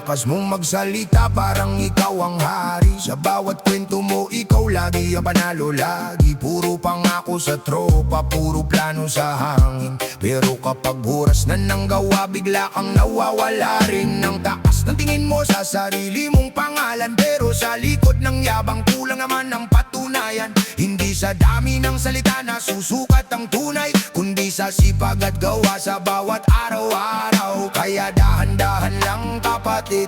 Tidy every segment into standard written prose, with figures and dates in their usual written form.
lakas mong magsalita, parang ikaw ang hari. Sa bawat kwento mo, ikaw lagi ang panalo lagi. Puro pangako sa tropa, puro plano sa hangin. Pero kapag oras na ng gawa, bigla kang nawawala rin ng taas ng tingin mo sa sarili mong pangalan. Pero sa likod ng yabang, kulang naman ng patunayan. Hindi sa dami ng salita na susukat ang tunay, kundi sa sipag at gawa sa bawat araw-araw. Kaya dahan-dahan lang kapatid,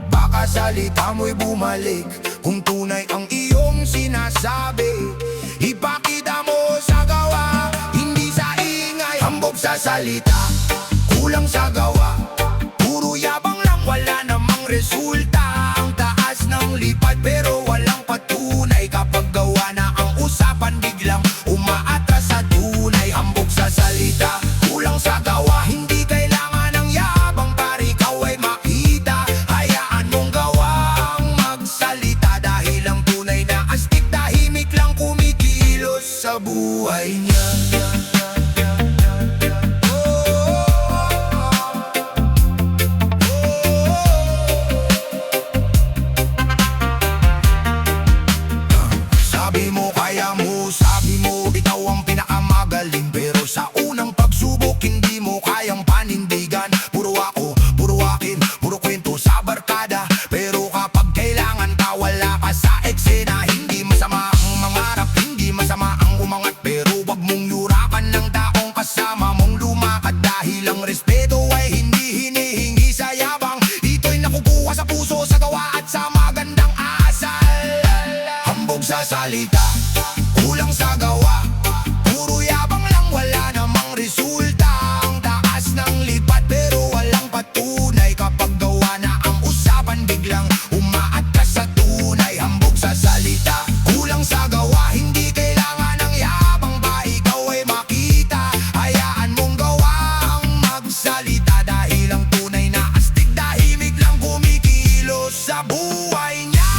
baka salita mo'y bumalik. Kung tunay ang iyong sinasabi, ipakita mo sa gawa. Hindi sa ingay, hambog sa salita, kulang sa gawa. Puro yabang lang, wala namang resulta. Ang taas ng lipad pero walang patunay. Kapag gawa na ang usapan, biglang umaatras sa tunay. Hambog sa salita, kulang sa gawa. Hindi kailangan ng yabang para ikaw ay makita. Hayaan mong gawang magsalita, dahil ang tunay na astig tahimik lang kumikilos sa buhay niya. Sabi mo, ikaw ang pinakamagaling. Pero sa unang pagsubok, hindi mo kayang panindigan. Puro ako, puro akin, puro kwento sa barkada. Pero kapag kailangan ka, wala ka sa eksena. Hindi masama ang mangarap, hindi masama ang umangat. Pero wag mong yurakan ng taong kasama mong lumakad. Dahil ang respeto ay hindi hinihingi sa yabang. Ito'y nakukuha sa puso, sa gawa at sa magandang asal. Hambog sa salita, kulang sa gawa. Puro yabang lang, wala namang resulta. Ang taas ng lipad pero walang patunay. Kapag gawa na ang usapan, biglang umaatras sa tunay. Hambog sa salita, kulang sa gawa. Hindi kailangan ng yabang ba ikaw ay makita. Hayaan mong gawang magsalita, dahil ang tunay na astig tahimik lang kumikilos sa buhay niya.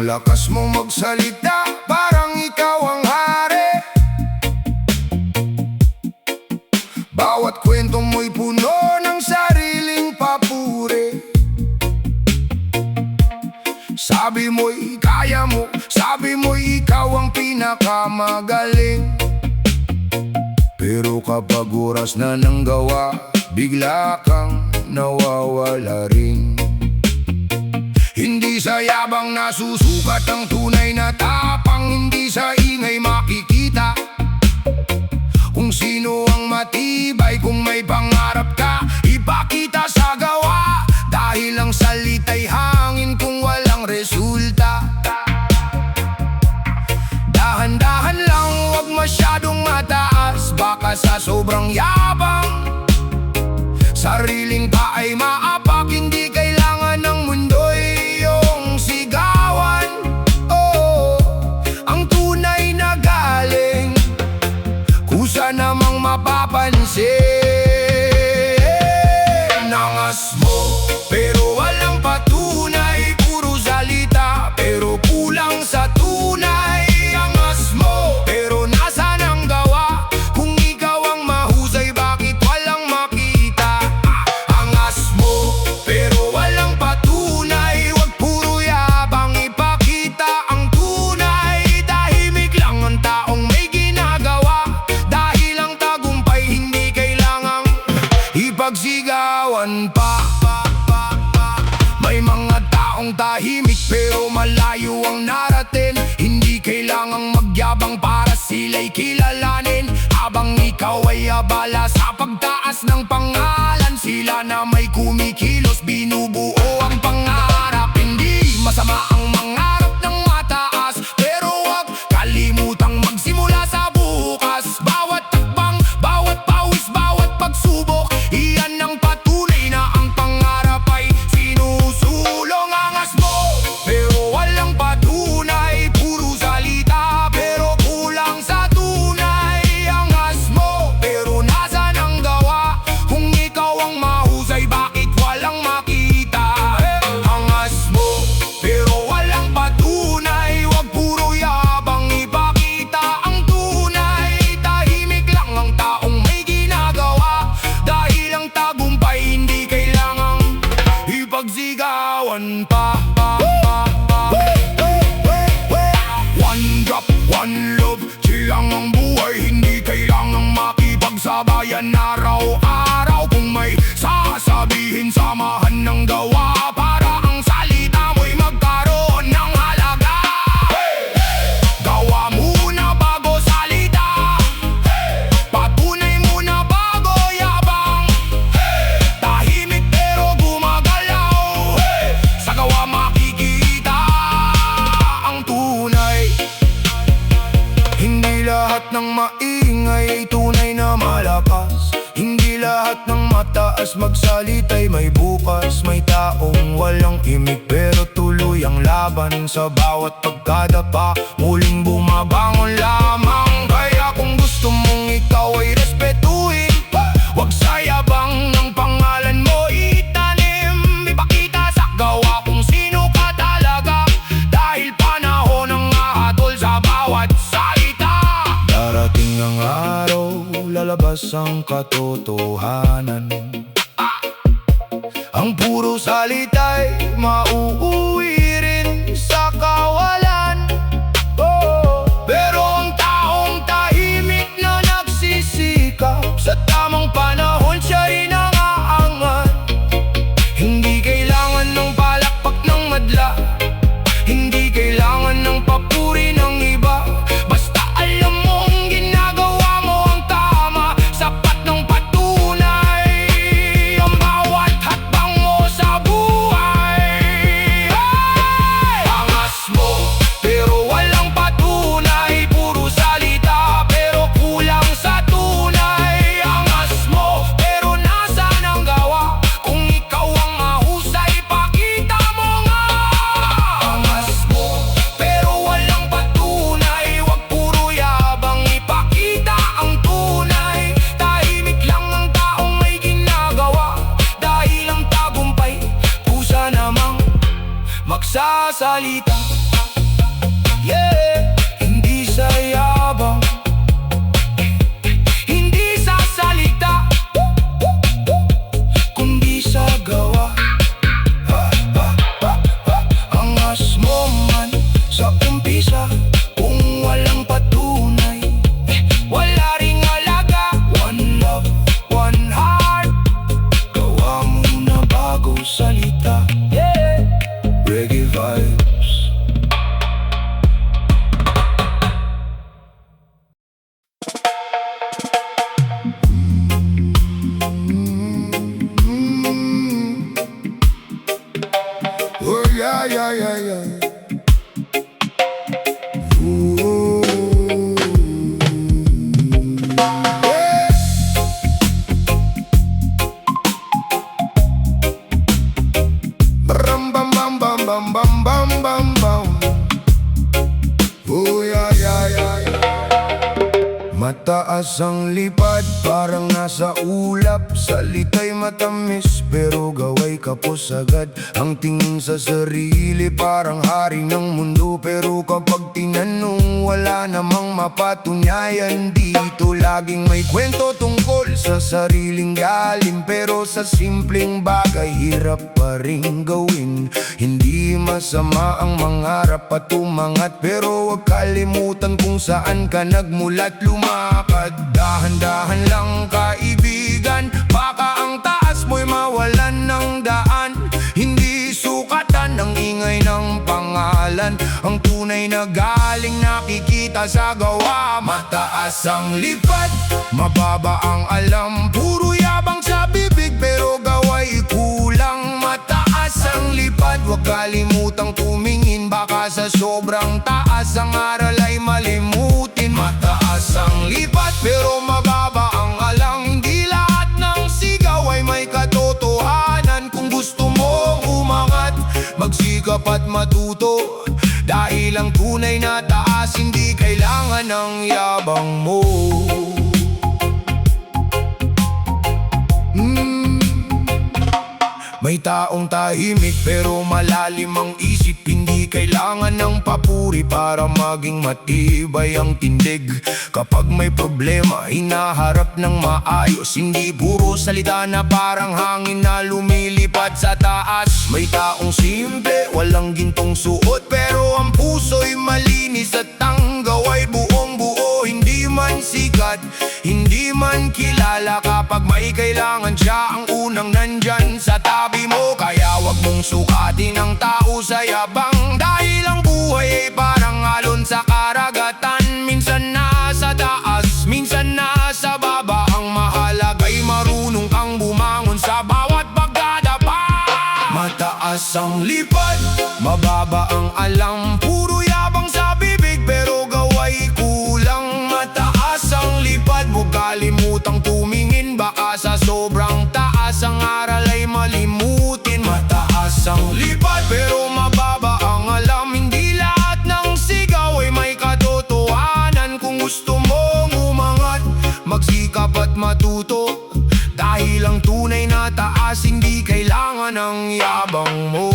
lakas mo magsalita, parang ikaw ang hari. Bawat kwento mo'y puno ng sariling papuri. Sabi mo'y kaya mo, sabi mo'y ikaw ang pinakamagaling. Pero kapag oras na ng gawa, bigla kang nawawala rin. Hindi sa yabang nasusukat ang tunay na tapang, hindi sa ingay makikita kung sino ang matibay. Kung may pangarap ka, ipakita sa gawa. Dahil ang salita'y hangin kung walang resulta. Dahan-dahan lang, wag masyadong mataas. Baka sa sobrang yabang, sariling pa ay maapak. Hindi kailangan ng mundo'y iyong sigawan. Oh, ang tunay na galing, kusa namang mapapansin. Nangas mo, pero walang patunay. Puro salita, pero kulang sa tunay. Angas mo, pero nasaan ang gawa? Kung ikaw ang mahusay, bakit walang makita? Angas mo, pero walang patunay. Wag puro yabang, ipakita ang tunay. Tahimik lang ang taong may ginagawa. Dahil ang tagumpay hindi kailangang ipagsigawan pa. May mga taong tahimik pero malayo ang narating. Hindi kailangang magyabang para sila'y kilalanin. Habang ikaw ay abala sa pagtaas ng pangalan, sila na may kumikilos, binubuo ang pangarap. Hindi masama ang mangarap ng mataas, pero wag kalimutang magsimula sa bukas. Bawat takbang, bawat pawis, bawat pagsubok, iyan ang patunay na ang pangarap ay sinusulong. Angas mo, pero walang patunay. Puro salita, pero kulang sa tunay. Angas mo, pero nasaan ang gawa? Kung ikaw ang mahusay, bakit walang makita? Angas mo, pero walang patunay. Wag puro yabang, ipakita ang tunay. Tahimik lang ang taong may ginagawa. Dahil ang tagumpay hindi kailangang ipagsigawan pa. One drop, one love, silang ang buhay. Hindi kailangang makipagsabayan araw-araw. Kung may sasabihin, samahan ng gawa, para ang salita mo'y magkaroon ng halaga. Gawa muna bago salita, patunay muna bago yabang. Tahimik pero gumagalaw, sa gawa makikita ang tunay. Hindi lahat ng maingay ay tunay na malakas. Hindi lahat ng mataas magsalita'y may bukas. May taong walang imik pero tuloy ang laban. Sa bawat pagkadapa, muling bumabangon lamang. Kaya kung gusto mong ikaw ay respetuhin, wag sa yabang ng pangalan mo itanim. Ipakita sa gawa kung sino ka talaga. Dahil panahon ang ahatol sa bawat salita. Darating ang araw, lalabas ang katotohanan. Ang puro salita'y mauuwi rin sa kawalan. Pero ang taong tahimik na nagsisikap, sa tamang panahon siya rin ang aangat. Hindi kailangan ng palakpak ng madla, hindi kailangan ng papuri ng iba. Basta alam mo ang ginagawa mo ang tama, sapat ng patunay ang bawat hakbang mo sa buhay. Angas mo, pero walang patunay. Puro salita, pero kulang sa tunay. Angas mo, pero nasaan ang gawa? Kung ikaw ang mahusay, pakita mo nga. Angas mo, pero walang patunay. Wag puro yabang, ipakita ang tunay. Tahimik lang ang taong may ginagawa. Dahil ang tagumpay, kusa namang magsasalita. Yeah, hindi sa yabang, hindi sa salita, kundi sa gawa. Angas mo man sa umpisa, kung walang patunay, wala ring alaga. One love, one heart, gawa mo na bago salita. Yeah, reggae vibes. Oh yeah, yeah, yeah, yeah. Ooh. Yeah. Bam bam bam bam bam bam bam bam bam. Oh yeah, yeah, yeah, yeah. Mataas ang lipad, parang nasa ulap. Salita'y matamis, pero gaway kapos agad. Ang tingin sa sarili, parang hari ng mundo. Pero kapag tinanong, wala namang mapatunayan. Dito laging may kwento tungkol sa sariling galing. Pero sa simpleng bagay, hirap pa rin gawin. Hindi masama ang mangarap at umangat, pero huwag kalimutan kung saan ka nagmulat. Lumakad, dahan-dahan lang kaibigan, baka ang taas mo'y mawalan ng daan. Hindi sukatan ang ingay ng pangalan, ang tunay na galing nakikita sa gawa. Mataas ang lipad, mababa ang alam, puro yabang sa bibig pero gaway kulang. Mataas ang lipad, huwag kalimutang tumingin, baka sa sobrang taas ang aral ay malimutin. Mataas ang lipad pero mababa ang alam, hindi lahat ng sigaw ay may katotohanan. Kung gusto mo umangat, magsikap at matuto, dahil ang tunay na taas hindi kailangan ng yabang mo. May taong tahimik pero malalim ang isip, hindi kailangan ng papuri para maging matibay ang tindig. Kapag may problema, hinaharap ng maayos, hindi puro salita na parang hangin na lumilipad sa taas. May taong simple, walang gintong suot, pero ang puso'y malinis at ang gaway buong buo. Hindi man sikat, hindi man kilala, kapag may kailangan siya ang unang nandyan sa tabi mo. Kaya wag mong sukatin ang tao sa yabang, dahil ang buhay ay parang alon sa karagatan. Minsan nasa taas, minsan nasa baba, ang mahalaga'y marunong kang bumangon sa bawat pagdadapa. Mataas ang lipad, mababa ang alam, puro yabang sa bibig pero gaway kulang. Mataas ang lipad, huwag kalimutang tumingin, baka sa sobrang taas ang aral ay malimutin. Mataas ang lipad pero mababa ang alam, hindi lahat ng sigaw ay may katotohanan. Kung gusto mong umangat, magsikap at matuto, dahil ang tunay na taas hindi kailangan ng yabang mo.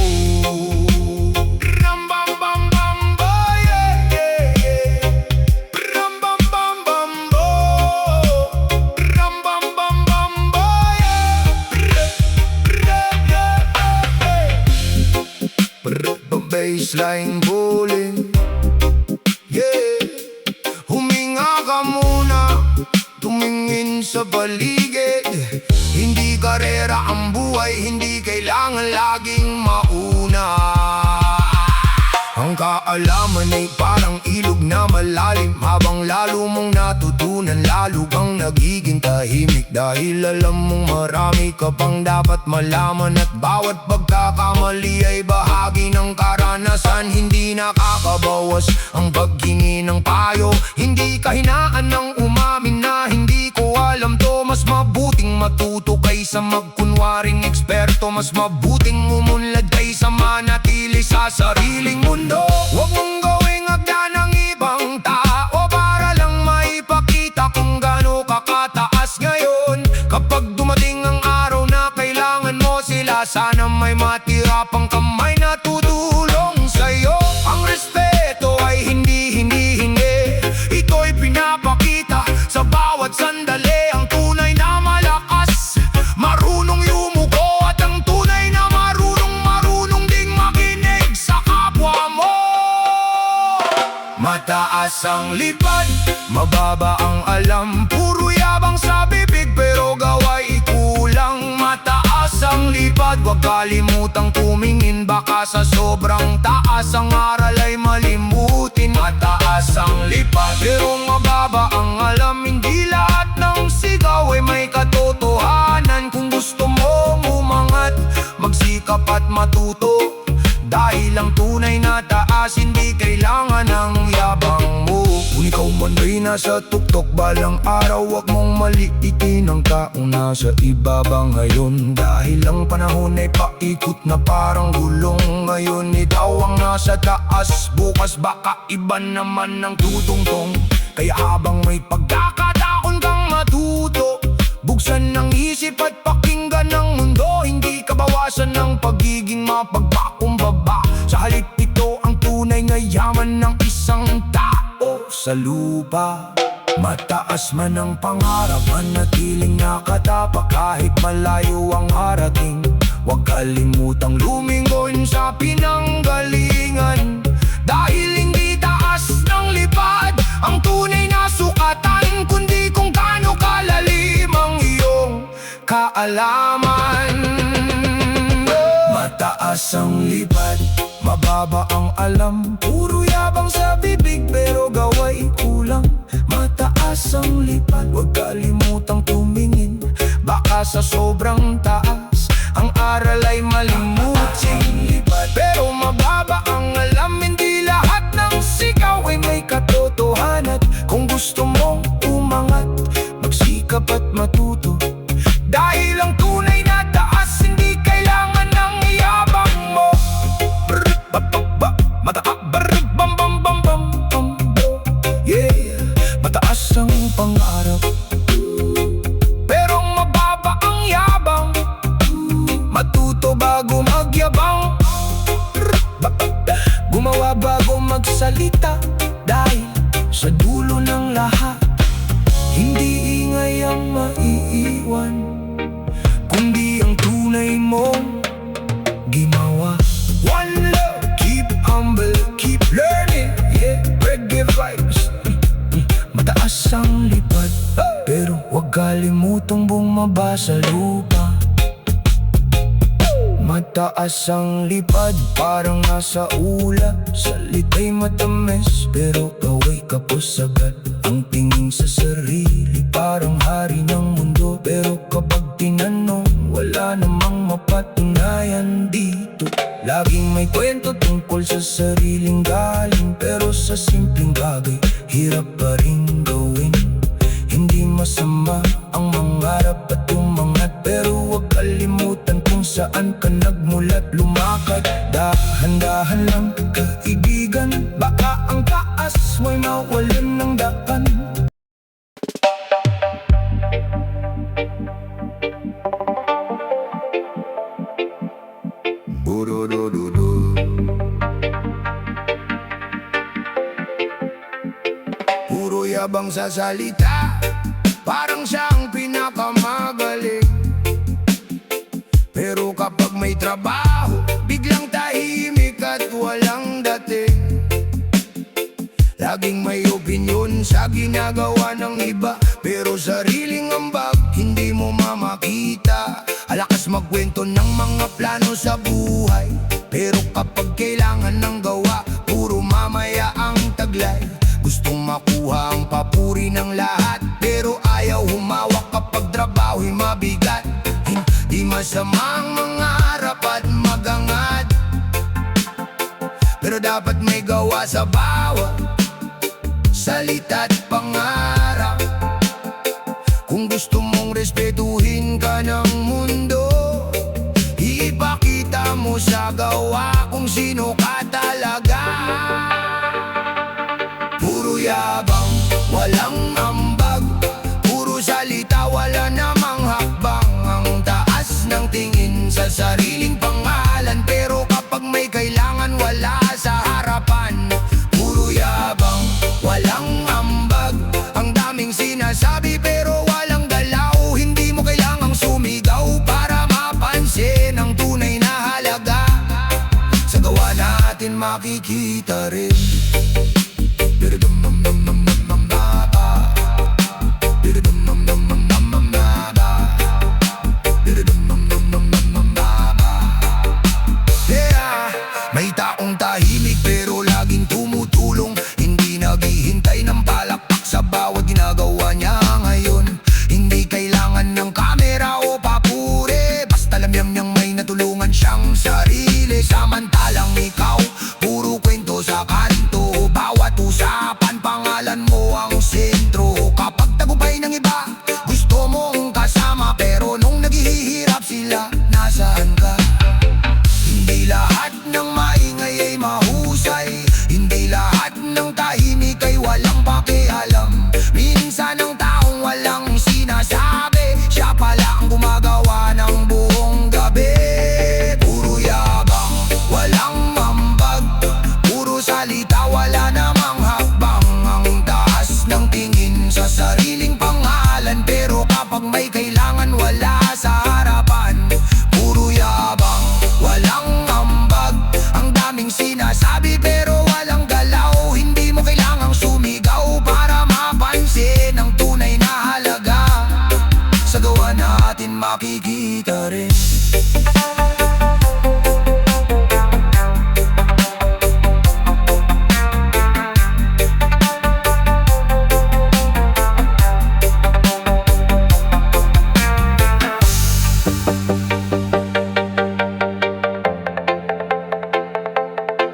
Baseline bowling, yeah. Huminga ka muna, tumingin sa paligid. Hindi karera ang buhay, hindi kailangan laging mauna. Ang kaalaman ay parang ilog na malalim, habang lalo mong natutunan, lalo kang nagiging tahimik. Dahil alam mong marami ka pang dapat malaman, at bawat pagkakamali ay bahagi ng karanasan. Hindi nakakabawas ang paghingi ng payo, hindi kahinaan ng umamin na hindi ko alam to. Mas mabuting matuto kaysa magkunwaring eksperto, mas mabuting umunlad kaysa manatili sa sariling mundo. Huwag mong gawing agda ng ibang tao para lang maipakita kung gaano ka kataas ngayon. Kapag dumating ang araw na kailangan mo sila, sana may matira pang kamay na tutulong sa'yo. Ang respeto ay hindi Mataas ang lipad, mababa ang alam. Puro yabang sa bibig pero gawa'y kulang. Mataas ang lipad, huwag kalimutang tumingin. Baka sa sobrang taas ang aral ay malimutin. Mataas ang lipad, pero mababa ang alam. Hindi lahat ng sigaw ay may katotohanan. Kung gusto mong umangat, magsikap at matuto. Dahil ang tunay na taas, hindi kailangan ng yabang mo. Kung ikaw man ay nasa tuktok balang araw, wag mong maliitin ang taong nasa ibaba ngayon. Dahil ang panahon ay paikot na parang gulong. Ngayon ikaw ang nasa taas, bukas baka iba naman ang tutungtong. Kaya habang may pagkakataon kang matuto, buksan ng isip at pakinggan ng mundo. Hindi kabawasan ng pagiging mapagpakumbaba. Sa halip ito ang tunay na yaman ng isang tao sa lupa. Mataas man ang pangarap, manatiling nakatapak kahit malayo ang harating. Huwag kalimutang lumingon sa pinanggalingan. Dahil hindi taas ng lipad ang tunay na sukatan, kundi kung gaano kalalim ang iyong kaalaman. Mataas ang lipad, mababa ang alam. Puro yabang sa bibig pero gawa'y kulang. Mataas ang lipad, huwag kalimutang tumingin. Baka sa sobrang taas ang aral ay malimutin. Pero mababa ang alam, hindi lahat ng sigaw ay may katotohanan. Kung gusto mong umangat, magsikap at matuto. Dahil ang tunay na taas, hindi kailangan ng yabang mo. Yeah, mataas ang pangarap, pero mababa ang yabang. Matuto bago magyabang, gumawa bago magsalita. Dahil sa dulo ng lahat, hindi ingay ang maiiwan, kundi ang tunay mong ginawa. One love, keep humble, keep learning. Yeah, reggae vibes. Mataas ang lipad, pero huwag kalimutang bumaba sa lupa. Mataas ang lipad, parang nasa ulap. Salita'y matamis, pero gawa'y kapos agad. Ang tingin sa sarili, parang hari ng mundo. Pero kapag tinanong, wala namang mapatunayan dito. Laging may kwento tungkol sa sariling galing, pero sa simpleng bagay, hirap pa rin gawin. Hindi masama ang mangarap at umangat, pero huwag kalimutan kung saan ka nagmulat. Lumakad, dahan-dahan lang kaibigan, baka ang taas mo'y mawalan ng daan. Burudududu. Puro yabang sa salita, parang siyang pinakamagaling. Pero kapag may trabaho, biglang tahimik at walang dating. Laging may opinyon sa ginagawa ng iba, pero sariling ambag hindi mo mamakita. Alakas magkwento ng mga plano sa buhay, pero kapag kailangan ng gawa, puro mamaya ang taglay. Gustong makuha ang papuri ng lahat, pero ayaw humawak kapag trabaho'y mabigat. Hindi masamang mangarap at magangat, pero dapat may gawa sa bawat salita at pangarap. Kung gusto mong respetuhin ka ng mundo, ipakita mo sa gawa kung sino ka talaga. Puro yabang, walang ambag. Puro salita, wala namang hakbang. Ang taas ng tingin sa sariling pangalan, pero kapag may kailangan, wala sa harapan. Puro yabang, walang ambag. Ang daming sinasabi pero walang galaw. Hindi mo kailangang sumigaw para mapansin ang tunay na halaga. Sa gawa natin makikita rin. ng sarili. Samantalang ikaw, puro kwento sa kanto. Bawat usapan, pangalan mo ang sentro. Kapag tagumpay ng iba, gusto mong kasama. Pero nung naghihirap sila, nasaan ka? Hindi lahat ng maingay ay mahusay. Hindi lahat ng tahimik ay walang pakialam. Minsan ang taong walang sinasabi, siya pala ang gumagawa ng buong gabi. Puro yabang, walang mambag. Puro salita, wala namang hakbang. Ang taas ng tingin sa sariling pangalan. Pero kapag may kailangan, wala sa harapan. Puro yabang, walang ambag. Ang daming sinasabi pero walang galaw. Hindi mo kailangang sumigaw para mapansin ang tunay na halaga. Sa gawa natin makikita rin.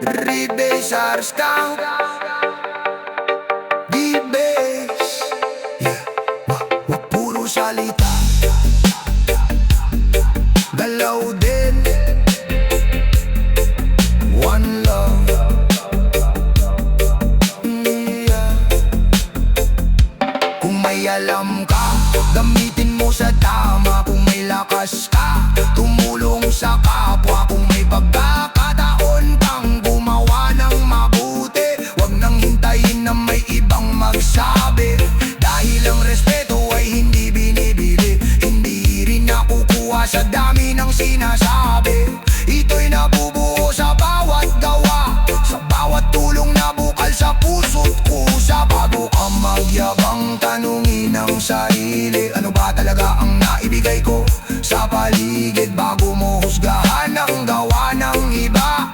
Rebase Arscout, D-Base, yeah. Wag puro salita, galaw din. One love, yeah. Kung may alam ka, gamitin mo sa tama. Kung may lakas ka, tumulong sa kapwa. Kung may pagkakataon kang gumawa ng mabuti, wag nang hintayin na may ibang magsabi. Dahil ang respeto ay hindi binibili, hindi rin nakukuha sa dami ng sinasabi. Ito'y nabubuo sa bawat gawa, sa bawat tulong na bukal sa puso't kusa. Bago ka magyabang, tanungin ang sarili, ano ba talaga ang naibigay ko sa paligid? Bago mo husgahan ang gawa ng iba,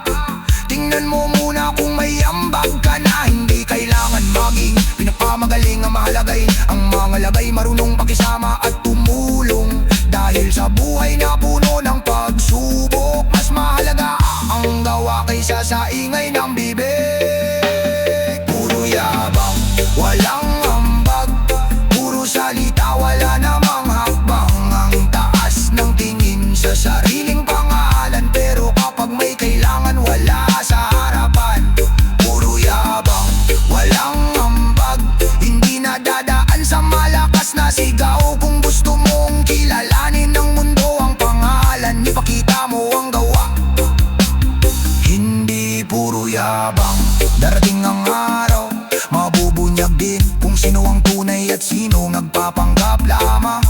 tingnan mo muna kung may ambag ka na. Hindi kailangan maging pinapamagaling, ang mahalagay ang mga lagay, marunong pakisama at tumulong. Dahil sa buhay na puno ng pagsubok, mas mahalaga ang gawa kaysa sa ingay ng bibig. Puro yabang, walang ambag. Puro salita, wala namang hakbang. Ang taas ng tingin sa sariling pangalan. Pero kapag may kailangan, wala sa harapan. Puro yabang, walang ambag. Hindi nadadaan sa malakas na sigaw. Kung gusto mong kilalanin ng mundo ang pangalan, ipakita mo ang gawa, hindi puro yabang. Darating ang araw, mabubunyag din kung sino ang tunay at sino nagpapanggap lamang.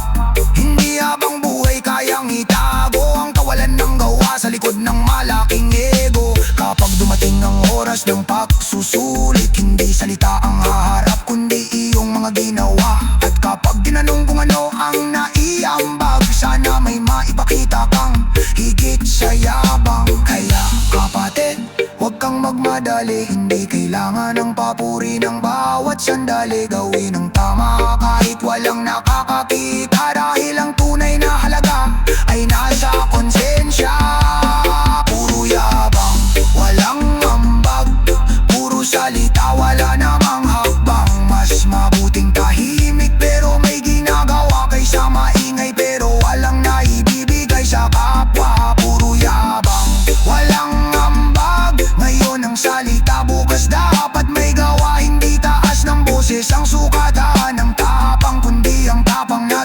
Hindi habang buhay kayang itago ang kawalan ng gawa sa likod ng malaking ego. Kapag dumating ang oras ng pagsusulit, hindi salita ang haharap kundi iyong mga ginawa. At kapag tinanong kung ano ang naiambag, sana may maipakita kang higit sa yabang. Kaya kapatid, huwag kang magmadali, hindi kailangan ng papuri ng bawat sandali. Gawin ang tama kahit walang nakakakita, dahil ang tunay na halaga ay nasa konsensya. Puro yabang, walang ambag. Puro salita, wala namang hakbang. Mas mabuting tahimik pero may ginagawa, kaysa maingay pero walang naibibigay sa kapwa. Puro yabang, walang ambag. Ngayon ang salita, bukas dapat may gawa. Hindi taas ng boses ang sukatan ng tapang, kundi ang tapang na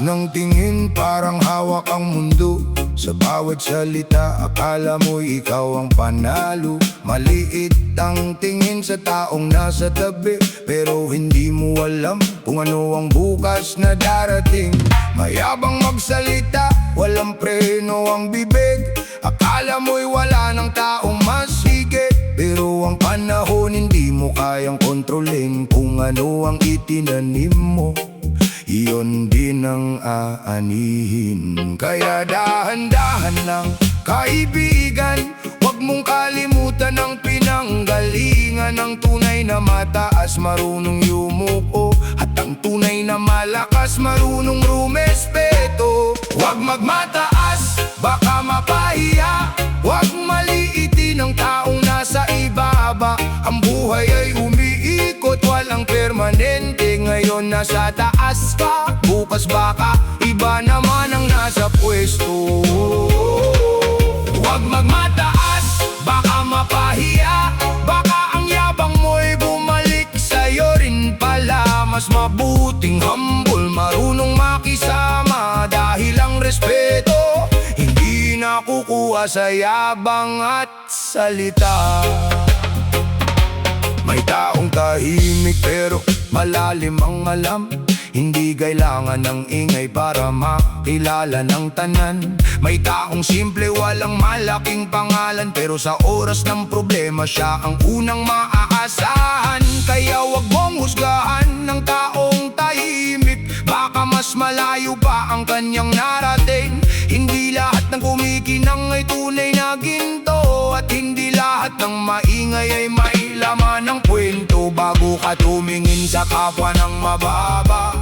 ng tingin parang hawak ang mundo. Sa bawat salita akala mo ikaw ang panalo. Maliit ang tingin sa taong nasa tabi, pero hindi mo alam kung ano ang bukas na darating. Mayabang magsalita, walang preno ang bibig. Akala mo'y wala ng taong mas higit, pero ang panahon hindi mo kayang kontrolin. Kung ano ang itinanim mo, iyon din ang aanihin. Kaya dahan-dahan lang, kaibigan, huwag mong kalimutan ang pinanggalingan. Ang tunay na mataas, marunong yumuko, at ang tunay na malakas, marunong rumespeto. Huwag magmataas, baka mapahiya. Huwag maliitin ang taong nasa ibaba. Ang buhay ay umiikot, walang permanente. Ngayon nasa taas ka, bukas baka iba naman ang nasa pwesto. Huwag magmataas, baka mapahiya. Baka ang yabang mo'y bumalik sa'yo rin pala. Mas mabuting humble, marunong makisama. Dahil ang respeto hindi nakukuha sa yabang at salita. May taong tahimik pero malalim ang alam. Hindi kailangan ng ingay para makilala ng tanan. May taong simple, walang malaking pangalan, pero sa oras ng problema siya ang unang maaasahan. Kaya wag mong husgahan ng taong tahimik, baka mas malayo pa ang kanyang narating. Hindi lahat ng kumikinang ay tunay na ginto, at hindi lahat ng maingay ay may laman ng kwento. Bago ka tumingin sa kapwa ng mababa,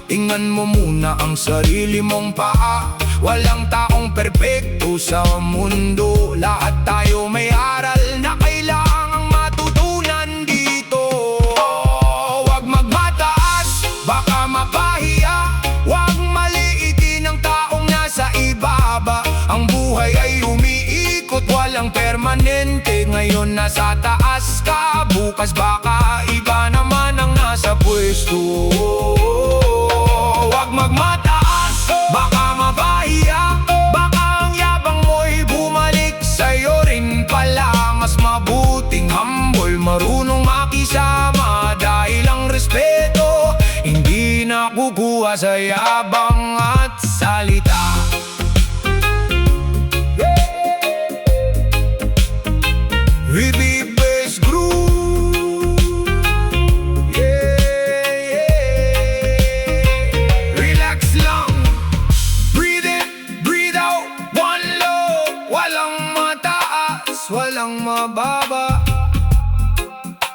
tingnan mo muna ang sarili mong paa. Walang taong perpekto sa mundo, lahat tayo may aral na kailangang matutunan dito. Huwag magmataas, baka mapahiya. Huwag maliitin ang taong nasa ibaba. Ang buhay ay umiikot, walang permanente. Ngayon nasa taas ka, bukas baka iba naman ang nasa pwesto. Huwag magmataas, baka mapahiya. Baka ang yabang mo'y bumalik sa'yo rin pala. Mas mabuting humble, marunong makisama. Dahil ang respeto hindi nakukuha sa yabang at salita. Ribi Bass Group. Relax lang, breathe in, breathe out. One love, walang mataas, walang mababa.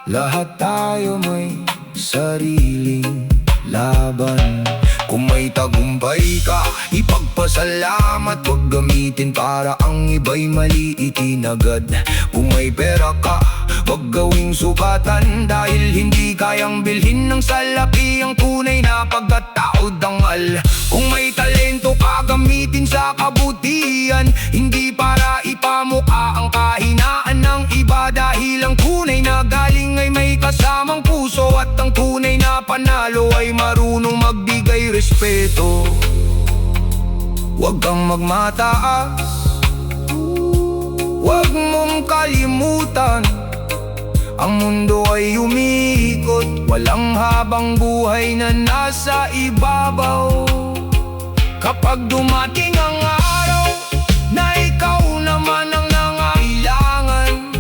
Lahat tayo may sariling laban. Kung may tagumpay ka, ipagpasalamat. Huwag gamitin para ang iba'y maliitin agad. Kung may pera ka, huwag gawing sukatan. Dahil hindi kayang bilhin ng salapi ang tunay na pagkatao dangal. Kung may talento ka, gamitin sa kabutihan. Hindi para ipamukha ang kahinaan ng iba. Dahil ang tunay na galing ay may kasamang puso, at ang tunay na panalo ay marunong magbigay respeto. Huwag kang magmataas, huwag mong kalimutan. Ang mundo ay umiikot, walang habang buhay na nasa ibabaw. Kapag dumating ang araw na ikaw naman ang nangailangan,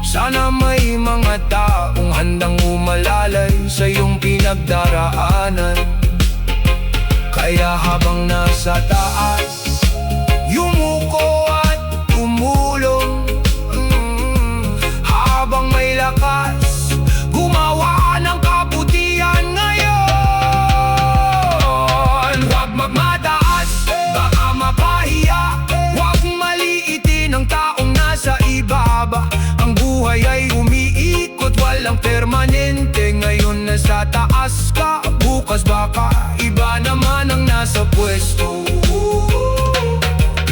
sana may mga taong handang umalalay sa iyong pinagdaraanan. Kaya habang nasa taas, yumuko at tumulong. Habang may lakas, gumawa ng kabutihan ngayon. Huwag magmataas, baka mapahiya. Huwag maliitin ang taong nasa ibaba. Ang buhay ay umiikot, walang permanente. Ngayon nasa taas ka, bukas baka iba naman ang nasa pwesto.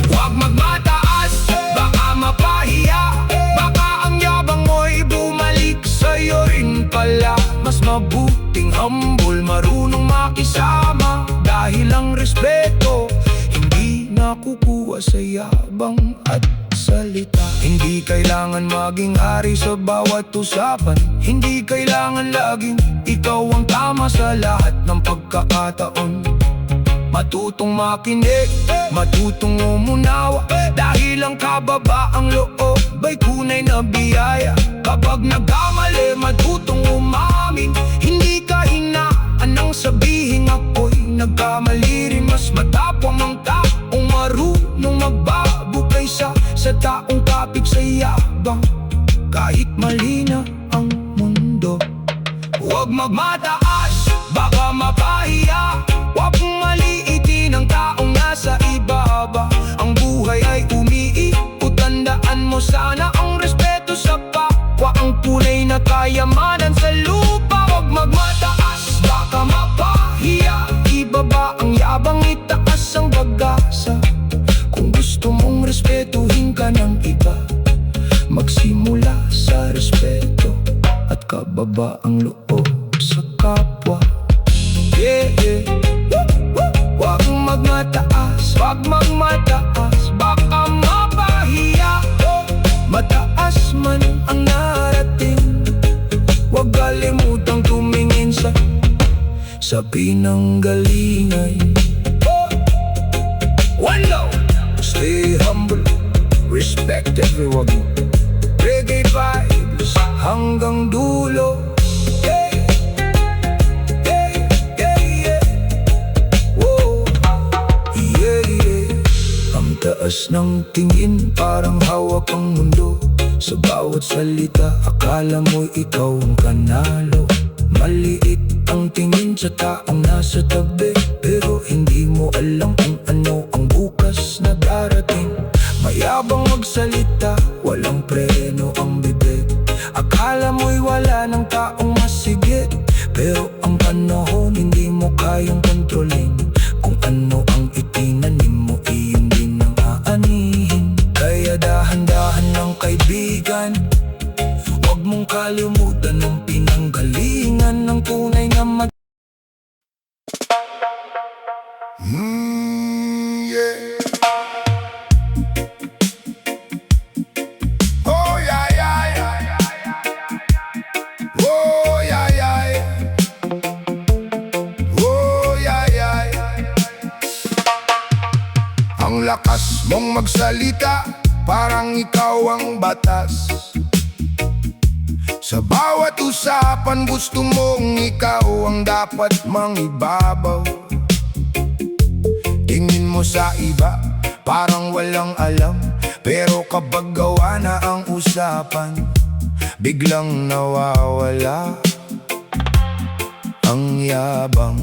Huwag magmataas, baka mapahiya. Baka ang yabang mo'y bumalik sa'yo rin pala. Mas mabuting humble, marunong makisama. Dahil makukuha sa yabang at salita. Hindi kailangan maging ari sa bawat usapan. Hindi kailangan laging ikaw ang tama sa lahat ng pagkakataon. Matutong makinig, matutong umunawa, dahil ang kababaang loob ay tunay na biyaya. Kapag nagkamali, matutong umamin. Hindi ka hinaan ang sabihin ako'y nagkamali rin. Mas matapang ang taong marunong magbago kaysa sa taong kapit sa yabang. Kahit mali na ang mundo, huwag magmataas, baka mapahiya. Huwag maliitin ang taong nasa ibaba. Ang buhay ay umiikot, tandaan mo sana ang respeto sa kapwa ang tunay na kayamanan sa lupa. Huwag magmataas, baka mapahiya. Ibaba ang yabang, itaas ang pag-asa. Kung gusto mong respetuhin ka ng iba, magsimula sa respeto at kababaang loob sa kapwa. Yeah, yeah. Huwag magmataas, huwag magmataas, baka mapahiya. Mataas man ang narating, huwag kalimutang tumingin sa pinanggalingan. One love, stay humble, respect everyone. Reggae vibes hanggang dulo. Taas ng tingin, parang hawak ang mundo. Sa bawat salita, akala mo'y ikaw ang panalo. Maliit ang tingin sa taong nasa tabi, pero hindi mo alam kung ano ang bukas na darating. Mayabang magsalita, walang preno ang bibig. Akala mo'y wala ng taong masigit, pero ang panahon hindi mo kayang kontrolin. Kung ano ang itinanim mo, iyon din ang aanihin. Kaya dahan-dahan ng kaibigan, huwag mong kalimutan ang pinanggalingan ng tunay na yeah. Oh yeah, yeah, yeah. Oh yeah, yeah. Oh yeah, yeah. Ang lakas mong magsalita, parang ikaw ang batas. Sa bawat usapan, gusto mong ikaw ang dapat mangibabaw. Tingin mo sa iba, parang walang alam, pero kapag gawa na ang usapan, biglang nawawala ang yabang.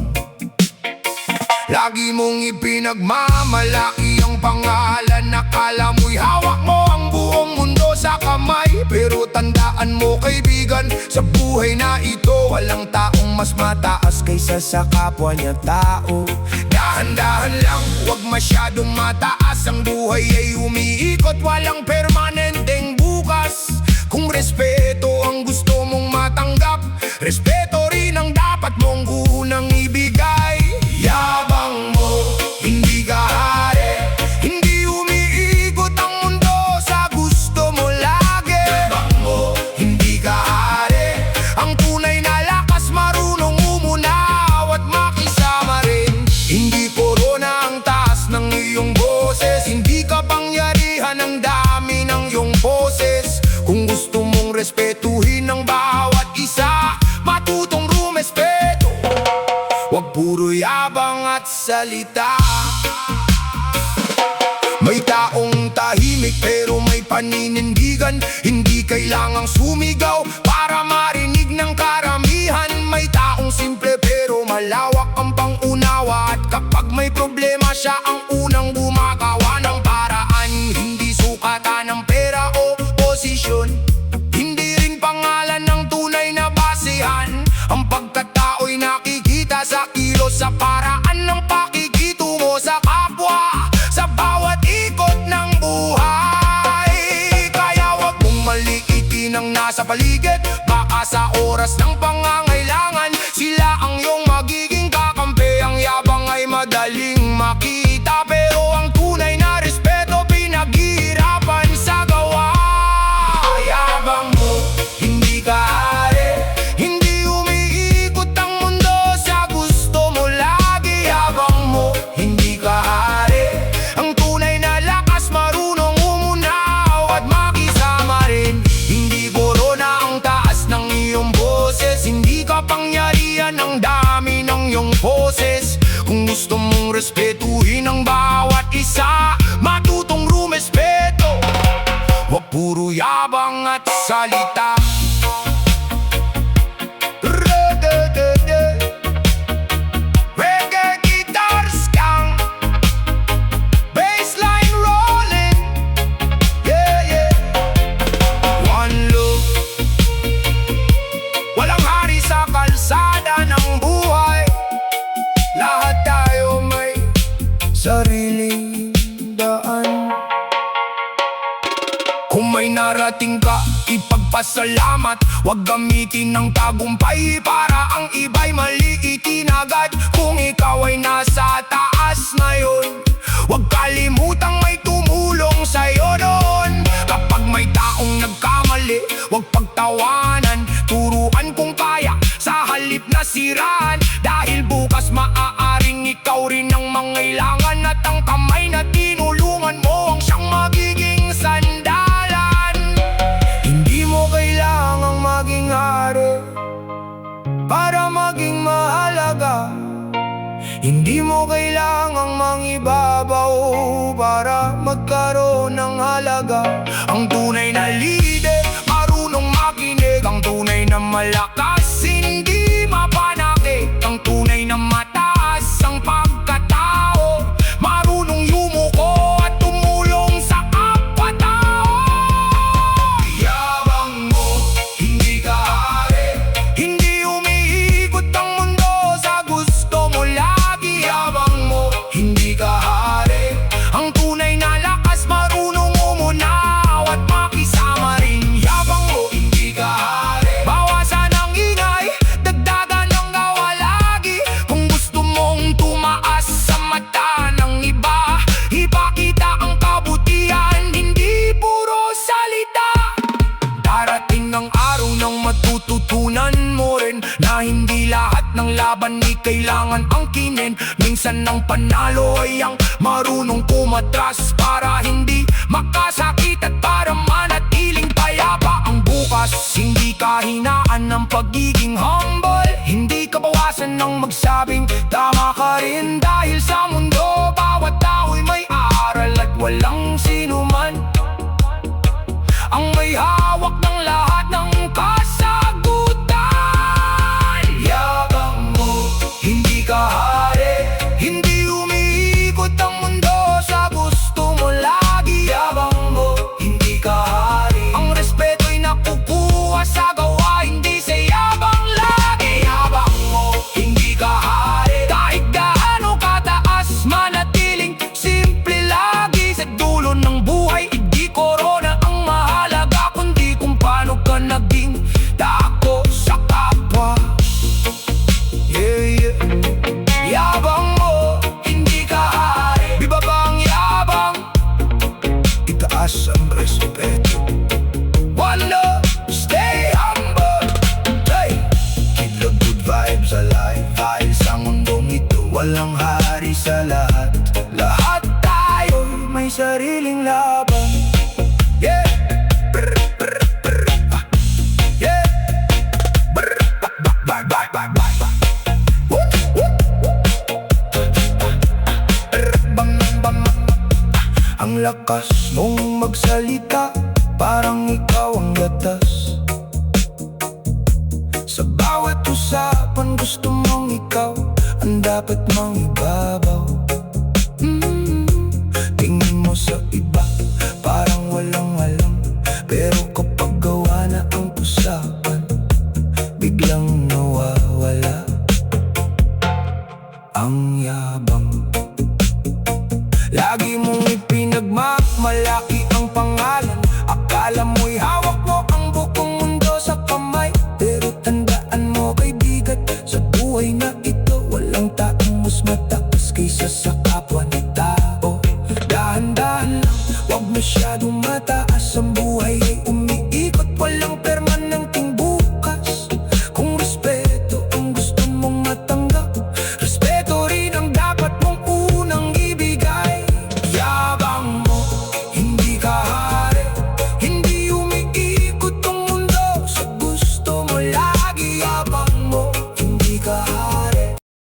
Lagi mong ipinagmamalaki ang pangalan, akala mo'y hawak mo ang buong mundo sa kamay. Pero tandaan mo kaibigan, sa buhay na ito, walang taong mas mataas kaysa sa kapwa niya tao. Dahan-dahan lang, huwag masyadong mataas. Ang buhay ay umiikot, walang permanenteng bukas. Kung respeto ang gusto mong matanggap, respeto rin ang dapat mong unang ibigay. Yabang mo, hindi ka hari, hindi umiikot ang mundo sa gusto mo lagi. Yabang mo, hindi ka hari, ang tunay na lakas marunong umunaw at makisama rin. Hindi korona ang taas ng iyong boses, hindi kapangyarihan ang dami ng iyong boses. Kung gusto mong respetuhin ang bawat isa, matutong rumespeto, huwag puro yabang at salita. May taong tahimik pero may paninindigan, hindi kailangang sumigaw para marinig ng karamihan. May taong simple pero malawak ang pangunawa, at kapag may problema siya ang unang gumagawa ng paraan. Hindi sukatan ng pera o posisyon, hindi rin pangalan ng tunay na basehan. Ang pagkatao'y nakikita sa kilos, sa paraan ng pakikitungo sa kapwa, sa bawat ikot ng buhay. Kaya wag mong maliitin ang nasa paligid, baka sa oras ng pangangailangan sila ang iyong magiging kakampi. Ang yabang ay madaling makita, pero ang tunay na Wag puro yabang at salita. Reggae guitars gang, bassline rolling, yeah, yeah. One love, walang hari sa kalsada ng buhay. Lahat tayo may sariling daan. Kung may narating ka, ipagpasalamat. Huwag gamitin ng tagumpay para ang iba'y maliitin agad. Kung ikaw ay nasa taas ngayon, huwag kalimutang may tumulong sa'yo noon. Kapag may taong nagkamali, huwag pagtawanan. Turuan kung kaya sa halip na siraan. Dahil bukas maaaring ikaw rin ang mangailangan. At ang kamay na tinulungan mo ang siyang magiging sandalan. Hindi mo kailangang maging hari para maging mahalaga. Hindi mo kailangang mangibabaw para magkaroon ng halaga. Ang tunay na leader, marunong makinig. Ang tunay na malakas, hindi mapanakit. Ang tunay na mataas ang pagkatao, marunong yumuko at tumulong sa kapwa-tao. Yabang mo, hindi ka hari. Hindi umiikot ang mundo sa gusto mo lagi. Yabang mo, hindi ka hari. Ang tunay na lakas, marunong umunaw at makisama rin. Yabang mo, hindi ka hari. Bawasan ang ingay, dagdagan ng gawa lagi. Kung gusto mong tumaas sa mata ng iba, ipakita ang kabutihan, hindi puro salita. Darating ang araw nang matututunan mo rin na hindi lahat ng laban ni kailangan angkinin. Minsan ang panalo ay ang marunong kumatras para hindi makasakit at para manatiling payapa ang bukas. Hindi kahinaan ng pagiging humble, hindi kabawasan ng magsabing tama ka rin. Dahil sa mundo, bawat tao'y may aral at walang sinuman ang may hawak ng lahat ng kasagutan. Yabang mo, hindi ka hari. Hindi umiikot ang mundo sa gusto mo lagi. Yabang mo, hindi ka hari. Ang respeto'y nakukuha sa gawa, hindi sa yabang lagi. Yabang mo, hindi ka hari. Kahit gaano kataas, manatiling simple lagi. Sa dulo ng buhay, hindi korona ang mahalaga, kundi kung paano ka naging dako sa kapwa. Yeah, yeah. Yabang mo, hindi ka hari. Di ba bang yabang? Itaas ang respeto. One love, stay humble. Hey! Keep the good vibes alive. Dahil sa mundong ito, walang hari sa lahat. Lahat tayo may sariling laban. Yeah! Brr, brr, brr. Ah. Yeah! Brr, bye, bye, bye, bye, bye. Woot, woot. Brr, bam, bam, bam. Ang lakas mong magsalita, parang ikaw ang gatas. Sa bawat usapan, gusto mong ikaw ang dapat mangibabaw. Tingin mo sa iba, parang walang alam. Pero kapag gawa na ang usapan, biglang nawawala ang yabang. Lagi mong ipinagmamalaki ang pangalan. Akala mo'y hawak mo ang buong mundo sa kamay. Pero tandaan mo, kaibigan, sa buhay na ito, walang taong mas mataas kaysa sa kapwa ni tao. Dahan-dahan lang, huwag masyadong mataas ang buhay.